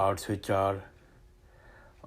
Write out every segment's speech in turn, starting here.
804,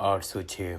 806,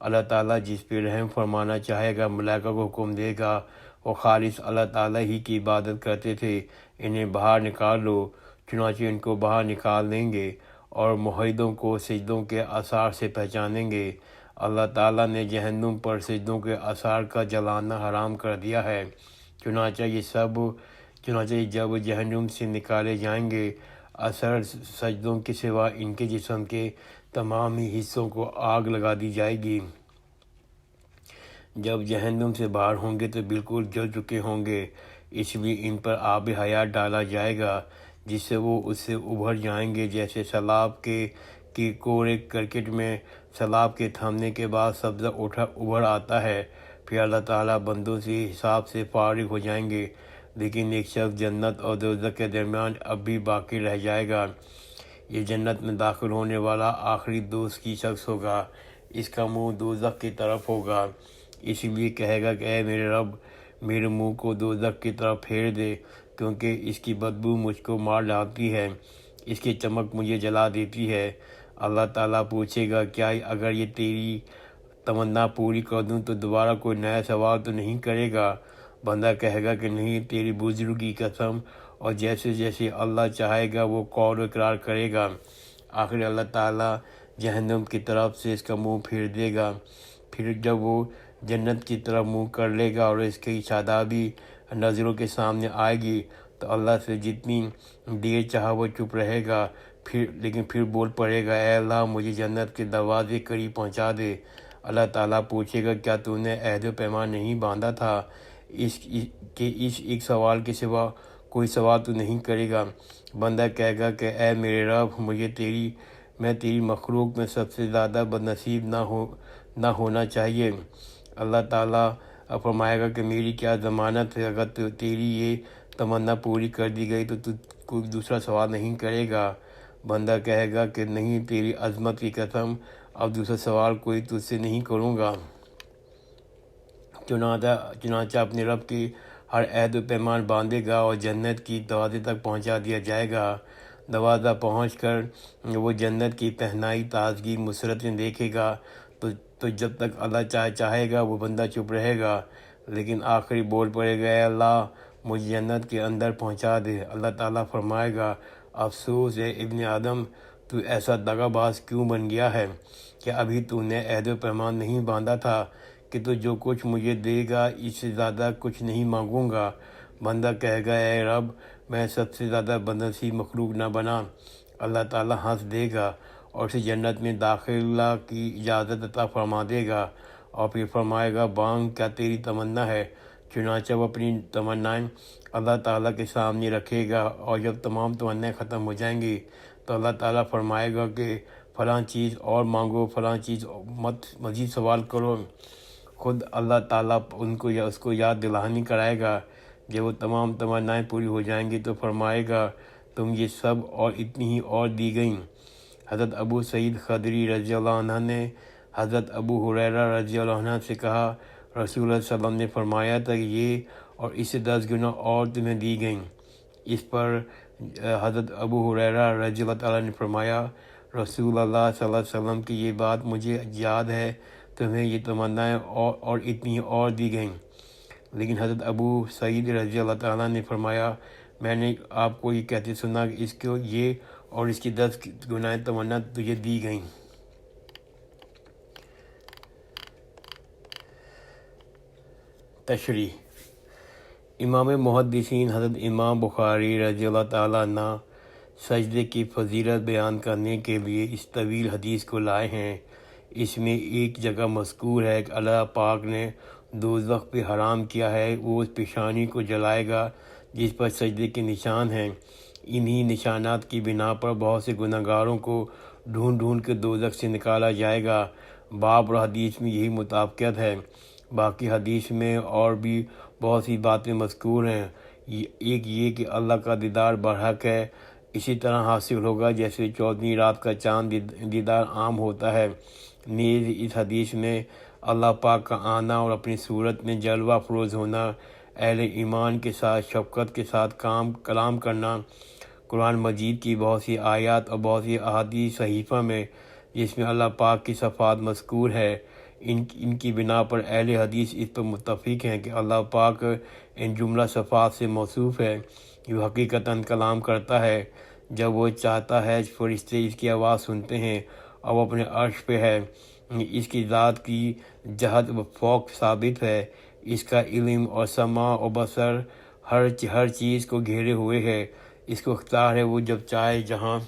اللہ تعالیٰ جس پہ رحم فرمانا چاہے گا ملائکہ کو حکم دے گا۔ وہ خالص اللہ تعالیٰ ہی کی عبادت کرتے تھے، انہیں باہر نکال لو، چنانچہ ان کو باہر نکال دیں گے اور معاہدوں کو سجدوں کے آثار سے پہچانیں گے۔ اللہ تعالیٰ نے جہنم پر سجدوں کے آثار کا جلانا حرام کر دیا ہے، چنانچہ یہ جب جہنم سے نکالے جائیں گے، اثر سجدوں کے سوا ان کے جسم کے تمام ہی حصوں کو آگ لگا دی جائے گی۔ جب جہنم سے باہر ہوں گے تو بالکل جل چکے ہوں گے، اس لیے ان پر آب حیات ڈالا جائے گا جس سے وہ اس سے ابھر جائیں گے، جیسے سیلاب کے کوڑے کرکٹ میں سیلاب کے تھمنے کے بعد سبزہ ابھر آتا ہے۔ پھر اللہ تعالیٰ بندوں سے حساب سے فارغ ہو جائیں گے، لیکن ایک شخص جنت اور دوزخ کے درمیان اب بھی باقی رہ جائے گا۔ یہ جنت میں داخل ہونے والا آخری دوست کی شخص ہوگا، اس کا منہ دوزخ کی طرف ہوگا، اس لیے کہے گا کہ اے میرے رب، میرے منہ کو دوزخ کی طرف پھیر دے، کیونکہ اس کی بدبو مجھ کو مار ڈالتی ہے، اس کی چمک مجھے جلا دیتی ہے۔ اللہ تعالیٰ پوچھے گا کیا اگر یہ تیری تمنا پوری کر دوں تو دوبارہ کوئی نیا سوال تو نہیں کرے گا؟ بندہ کہے گا کہ نہیں، تیری بزرگی کی قسم، اور جیسے جیسے اللہ چاہے گا وہ قول و اقرار کرے گا۔ آخر اللہ تعالیٰ جہنم کی طرف سے اس کا منہ پھیر دے گا، پھر جب وہ جنت کی طرف منہ کر لے گا اور اس کی شادابی نظروں کے سامنے آئے گی تو اللہ سے جتنی دیر چاہا وہ چپ رہے گا، لیکن پھر بول پڑے گا اے اللہ مجھے جنت کے دروازے قریب پہنچا دے۔ اللہ تعالیٰ پوچھے گا کیا تو نے عہد و پیمان نہیں باندھا تھا؟ اس ایک سوال کے سوا کوئی سوال تو نہیں کرے گا۔ بندہ کہے گا کہ اے میرے رب، میں تیری مخلوق میں سب سے زیادہ بدنصیب نہ ہونا چاہیے۔ اللہ تعالیٰ فرمائے گا کہ میری کیا ضمانت ہے، اگر تیری یہ تمنا پوری کر دی گئی تو کوئی دوسرا سوال نہیں کرے گا۔ بندہ کہے گا کہ نہیں، تیری عظمت کی قسم، اب دوسرا سوال کوئی تجھ سے نہیں کروں گا۔ چنانچہ اپنے رب کی ہر عہد و پیمان باندھے گا اور جنت کی دروازے تک پہنچا دیا جائے گا۔ دروازہ پہنچ کر وہ جنت کی پہنائی تازگی مسرتیں دیکھے گا تو جب تک اللہ چاہے گا وہ بندہ چپ رہے گا، لیکن آخری بول پڑے گا اے اللہ مجھے جنت کے اندر پہنچا دے۔ اللہ تعالیٰ فرمائے گا افسوس ہے ابن آدم، تو ایسا دغا باز کیوں بن گیا ہے کہ ابھی تو نے عہد و پیمان نہیں باندھا تھا کہ تو جو کچھ مجھے دے گا اس سے زیادہ کچھ نہیں مانگوں گا۔ بندہ کہے گا اے رب، میں سب سے زیادہ بدنصیب مخلوق نہ بنا۔ اللہ تعالیٰ ہنس دے گا اور اسے جنت میں داخلہ کی اجازت عطا فرما دے گا، اور پھر فرمائے گا بانگ کیا تیری تمنا ہے؟ چنانچہ وہ اپنی تمنائیں اللہ تعالیٰ کے سامنے رکھے گا، اور جب تمام تمنائیں ختم ہو جائیں گی تو اللہ تعالیٰ فرمائے گا کہ فلاں چیز اور مانگو، فلاں چیز مزید سوال کرو۔ خود اللہ تعالیٰ اس کو یاد دلانی کرائے گا۔ جب وہ تمام تمنائیں پوری ہو جائیں گی تو فرمائے گا تم یہ سب اور اتنی ہی اور دی گئیں۔ حضرت ابو سعید خدری رضی اللہ عنہ نے حضرت ابو ہریرہ رضی اللہ عنہ سے کہا رسول اللہ صلی اللہ علیہ وسلم نے فرمایا تھا کہ یہ اور اس سے 10 گنا اور تمہیں دی گئیں۔ اس پر حضرت ابو ہریرہ رضی اللہ تعالیٰ نے فرمایا رسول اللہ صلی اللہ علیہ وسلم کی یہ بات مجھے یاد ہے، تمہیں یہ تمنائیں اور اتنی اور دی گئیں۔ لیکن حضرت ابو سعید رضی اللہ تعالیٰ نے فرمایا میں نے آپ کو یہ کہتے سنا کہ اس کو یہ اور اس کی 10 گنا تمنا تجھے دی گئیں۔ تشریح: امام محدثین حضرت امام بخاری رضی اللہ تعالیٰ عنہ سجدے کی فضیلت بیان کرنے کے لیے اس طویل حدیث کو لائے ہیں۔ اس میں ایک جگہ مذکور ہے کہ اللہ پاک نے دوزخ پہ حرام کیا ہے، وہ اس پیشانی کو جلائے گا جس پر سجدے کے نشان ہیں۔ انہی نشانات کی بنا پر بہت سے گنہگاروں کو ڈھونڈ ڈھونڈ کے دوزخ سے نکالا جائے گا۔ باب اور حدیث میں یہی مطابقت ہے۔ باقی حدیث میں اور بھی بہت سی باتیں مذکور ہیں۔ ایک یہ کہ اللہ کا دیدار برحق ہے، اسی طرح حاصل ہوگا جیسے 14ویں رات کا چاند دیدار عام ہوتا ہے۔ نیز اس حدیث میں اللہ پاک کا آنا اور اپنی صورت میں جلوہ افروز ہونا، اہل ایمان کے ساتھ شفقت کے ساتھ کلام کرنا، قرآن مجید کی بہت سی آیات اور بہت سی احادیث صحیفہ میں جس میں اللہ پاک کی صفات مذکور ہے، ان کی بنا پر اہل حدیث اس پر متفق ہیں کہ اللہ پاک ان جملہ صفات سے موصوف ہے۔ یہ حقیقتاً کلام کرتا ہے جب وہ چاہتا ہے، فرشتے اس کی آواز سنتے ہیں اور وہ اپنے عرش پہ ہے۔ اس کی ذات کی جہت و فوق ثابت ہے، اس کا علم اور سمع و بصر ہر چیز کو گھیرے ہوئے ہے۔ اس کو اختیار ہے، وہ جب چاہے جہاں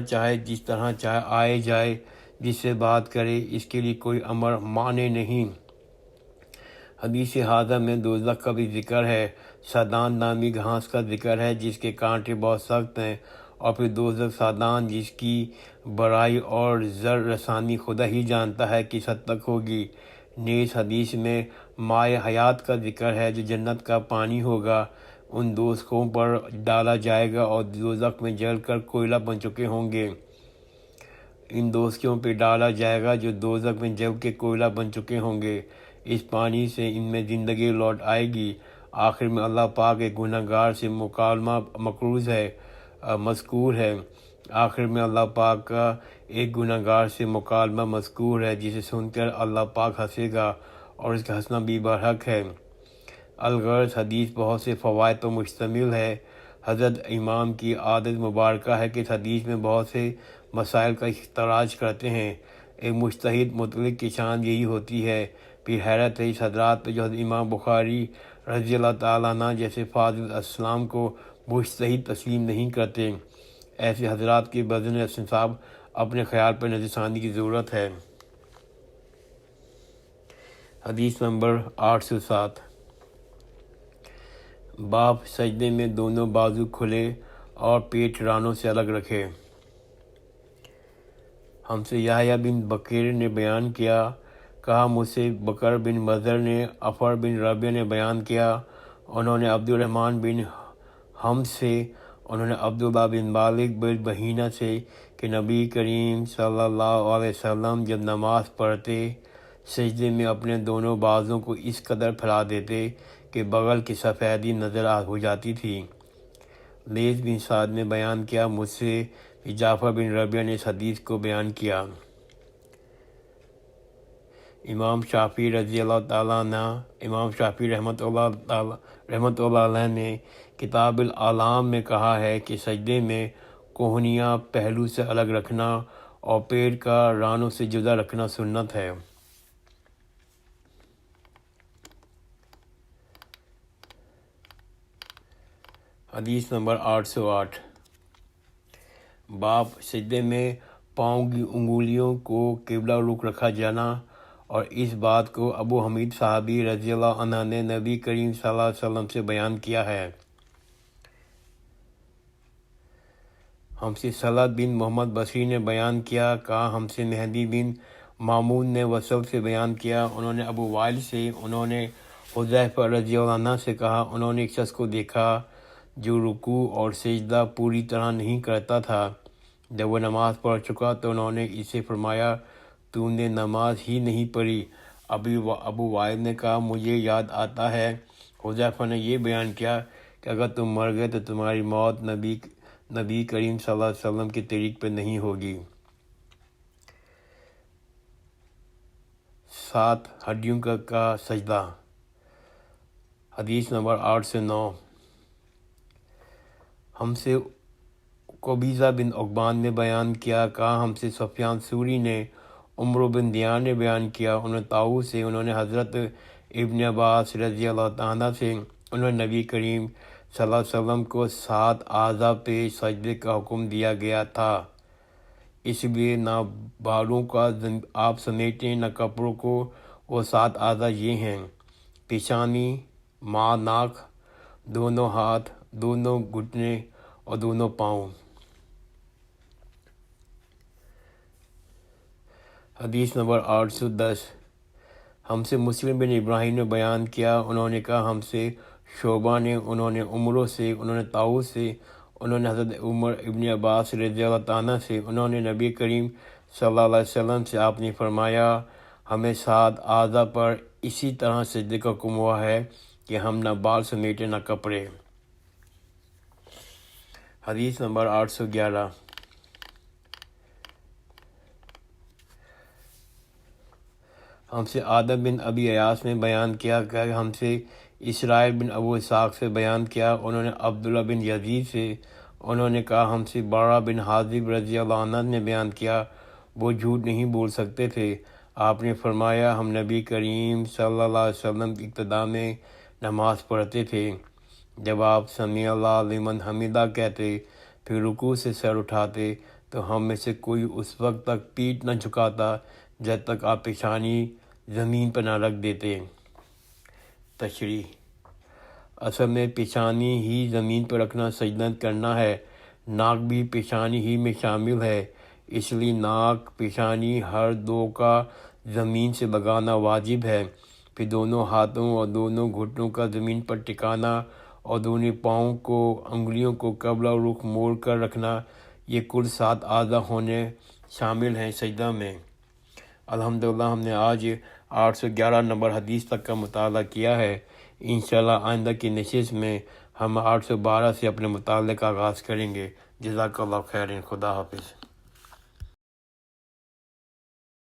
چاہے جس طرح چاہے آئے جائے، جس سے بات کرے، اس کے لیے کوئی امر مانے نہیں۔ حدیث ھذا میں دوزخ کا بھی ذکر ہے، سادان نامی گھاس کا ذکر ہے جس کے کانٹے بہت سخت ہیں، اور پھر دوزخ سادان جس کی برائی اور زر رسانی خدا ہی جانتا ہے کس حد تک ہوگی۔ نیز حدیث میں مائع حیات کا ذکر ہے جو جنت کا پانی ہوگا، ان دوزخوں پر ڈالا جائے گا اور دوزخ میں جل کر کوئلہ بن چکے ہوں گے۔ ان دوزخیوں پہ ڈالا جائے گا جو دوزخ میں جل کے کوئلہ بن چکے ہوں گے، اس پانی سے ان میں زندگی لوٹ آئے گی۔ آخر میں اللہ پاک ایک گناہ گار سے مکالمہ مذکور ہے۔ آخر میں اللہ پاک کا ایک گناہ گار سے مکالمہ مذکور ہے جسے سن کر اللہ پاک ہنسے گا اور اس کا ہنسنا بھی برحق ہے۔ الغرض حدیث بہت سے فوائد پر مشتمل ہے۔ حضرت امام کی عادت مبارکہ ہے کہ اس حدیث میں بہت سے مسائل کا اخراج کرتے ہیں۔ ایک مجتہد مطلق کی شان یہی ہوتی ہے۔ پھر حیرت ہے اس حضرات پہ جو حضرت امام بخاری رضی اللہ تعالیٰ عنہ جیسے فاضل اسلام کو مجتہد تسلیم نہیں کرتے۔ ایسے حضرات کے بزن انصاف اپنے خیال پر نظر ثانی کی ضرورت ہے۔ حدیث نمبر 807۔ باب سجدے میں دونوں بازو کھلے اور پیٹ رانوں سے الگ رکھے۔ ہم سے یحییٰ بن بکیر نے بیان کیا، کہا مجھ سے بکر بن مضر نے، عفر بن ربیعہ نے بیان کیا، انہوں نے عبد الرحمن بن حمز سے، انہوں نے عبداللہ بن مالک بن بحینہ سے کہ نبی کریم صلی اللہ علیہ وسلم جب نماز پڑھتے سجدے میں اپنے دونوں بازوں کو اس قدر پھیلا دیتے کہ بغل کی سفیدی نظر ہو جاتی تھی۔ لیث بن سعد نے بیان کیا، مجھ سے جعفر بن ربیعہ نے اس حدیث کو بیان کیا۔ امام شافعی رضی اللہ تعالیٰ عنہ، امام شافعی رحمۃ اللہ علیہ نے کتاب الاعلام میں کہا ہے کہ سجدے میں کوہنیاں پہلو سے الگ رکھنا اور پیٹ کا رانوں سے جدا رکھنا سنت ہے۔ حدیث نمبر 808۔ باب سجدے میں پاؤں کی انگلیوں کو قبلہ رخ رکھا جانا، اور اس بات کو ابو حمید صحابی رضی اللہ عنہ نے نبی کریم صلی اللہ علیہ وسلم سے بیان کیا ہے۔ ہم سے صلت بن محمد بصری نے بیان کیا، کہا ہم سے مہدی بن مامون نے وصل سے بیان کیا، انہوں نے ابو وائل سے، انہوں نے حذیفہ رضی اللہ عنہ سے کہا، انہوں نے ایک شخص کو دیکھا جو رکوع اور سجدہ پوری طرح نہیں کرتا تھا۔ جب وہ نماز پڑھ چکا تو انہوں نے اس سے فرمایا، تو نے نماز ہی نہیں پڑھی۔ ابو وائل نے کہا، مجھے یاد آتا ہے حذیفہ نے یہ بیان کیا کہ اگر تم مر گئے تو تمہاری موت نبی کریم صلی اللہ علیہ وسلم کے طریق پہ نہیں ہوگی۔ 7 ہڈیوں کا سجدہ۔ حدیث نمبر 809۔ ہم سے قبیضہ بن عقبان نے بیان کیا، کہا ہم سے سفیان ثوری نے، عمرو بن دیار نے بیان کیا، انہوں نے طاؤوس سے، انہوں نے حضرت ابن عباس رضی اللہ تعالیٰ سے، انہوں نے نبی کریم صلی اللہ علیہ وسلم کو 7 اعضاء پہ سجدے کا حکم دیا گیا تھا، اس لیے نہ بالوں کا آپ سمیٹیں نہ کپڑوں کو۔ وہ 7 اعضاء یہ ہیں: پیشانی، ناک، دونوں ہاتھ، دونوں گھٹنے اور دونوں پاؤں۔ حدیث نمبر 810۔ ہم سے مسلم بن ابراہیم نے بیان کیا، انہوں نے کہا ہم سے شعبہ نے، انہوں نے عمرو سے، انہوں نے طاؤوس سے، انہوں نے حضرت عمر ابن عباس رضی اللہ تعالیٰ سے، انہوں نے نبی کریم صلی اللہ علیہ وسلم سے، آپ نے فرمایا، ہمیں 7 اعضاء پر اسی طرح سجدے کا حکم ہوا ہے کہ ہم نہ بال سمیٹے نہ کپڑے۔ حدیث نمبر 811۔ ہم سے عادل بن ابی ایاس نے بیان کیا کہ ہم سے اسرائیل بن ابو اسحاق سے بیان کیا، انہوں نے عبداللہ بن یزید سے، انہوں نے کہا ہم سے بارہ بن حازب رضی اللہ عنہ نے بیان کیا، وہ جھوٹ نہیں بول سکتے تھے۔ آپ نے فرمایا ہم نبی کریم صلی اللہ علیہ وسلم کی ابتدا میں نماز پڑھتے تھے، جب آپ سمیع اللہ لمن حمیدہ کہتے پھر رکوع سے سر اٹھاتے تو ہم میں سے کوئی اس وقت تک پیٹھ نہ جھکاتا جب تک آپ پیشانی زمین پر نہ رکھ دیتے۔ تشریح: اصل میں پیشانی ہی زمین پر رکھنا سجدہ کرنا ہے، ناک بھی پیشانی ہی میں شامل ہے، اس لیے ناک پیشانی ہر دو کا زمین سے لگانا واجب ہے۔ پھر دونوں ہاتھوں اور دونوں گھٹنوں کا زمین پر ٹکانا اور دونوں پاؤں کو انگلیوں کو قبلہ رخ موڑ کر رکھنا، یہ کل 7 اعضاء ہونے شامل ہیں سجدہ میں۔ الحمدللہ ہم نے آج 811 نمبر حدیث تک کا مطالعہ کیا ہے۔ انشاءاللہ آئندہ کی نشست میں ہم 812 سے اپنے مطالعے کا آغاز کریں گے۔ جزاک اللہ خیر، خدا حافظ۔